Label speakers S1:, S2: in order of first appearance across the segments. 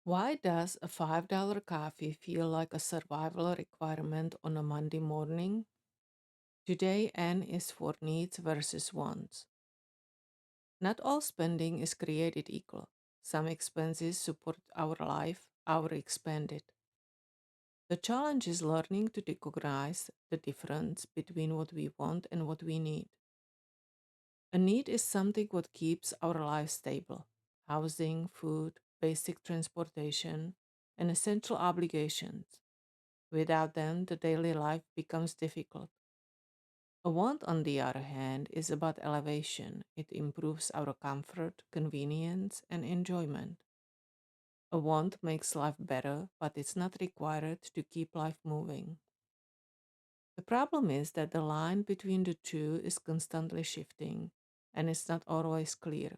S1: Why does a $5 coffee feel like a survival requirement on a Monday morning? Today, N is for needs versus wants. Not all spending is created equal. Some expenses support our life, our expand it. The challenge is learning to recognize the difference between what we want and what we need. A need is something what keeps our lives stable: housing, food, basic transportation, and essential obligations. Without them, the daily life becomes difficult. A want, on the other hand, is about elevation. It improves our comfort, convenience, and enjoyment. A want makes life better, but it's not required to keep life moving. The problem is that the line between the two is constantly shifting, and it's not always clear.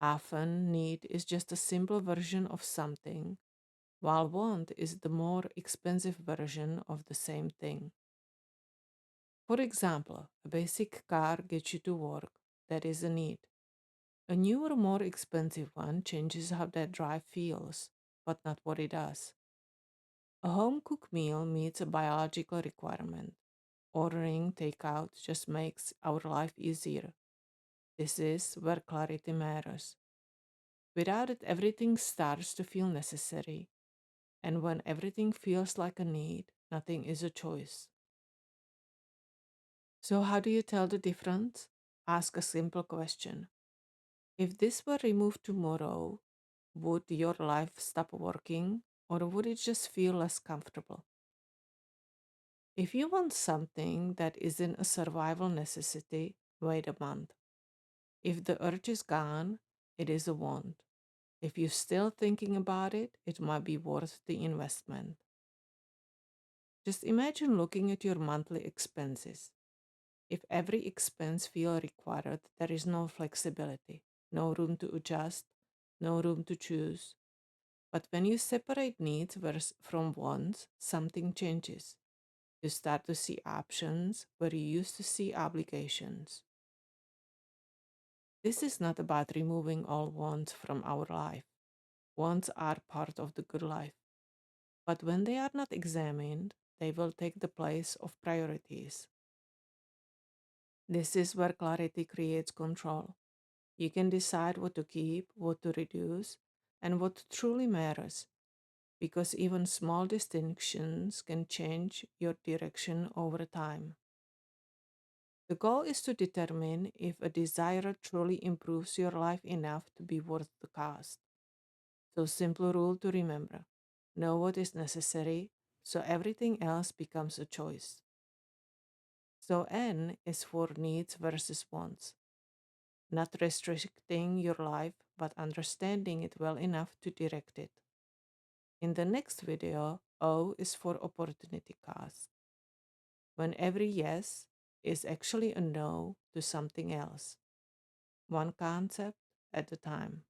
S1: Often, need is just a simple version of something, while want is the more expensive version of the same thing. For example, a basic car gets you to work. That is a need. A newer, more expensive one changes how that drive feels, but not what it does. A home cooked meal meets a biological requirement. Ordering takeout just makes our life easier. This is where clarity matters. Without it, everything starts to feel necessary. And when everything feels like a need, nothing is a choice. So, how do you tell the difference? Ask a simple question. If this were removed tomorrow, would your life stop working or would it just feel less comfortable? If you want something that isn't a survival necessity, wait a month. If the urge is gone, it is a want. If you're still thinking about it, it might be worth the investment. Just imagine looking at your monthly expenses. If every expense feels required, there is no flexibility, no room to adjust, no room to choose. But when you separate needs from wants, something changes. You start to see options where you used to see obligations. This is not about removing all wants from our life. Wants are part of the good life. But when they are not examined, they will take the place of priorities. This is where clarity creates control. You can decide what to keep, what to reduce, and what truly matters, because even small distinctions can change your direction over time. The goal is to determine if a desire truly improves your life enough to be worth the cost. So, simple rule to remember: know what is necessary, so everything else becomes a choice. So, N is for needs versus wants, not restricting your life, but understanding it well enough to direct it. In the next video, O is for opportunity cost, when every yes is actually a no to something else, one concept at a time.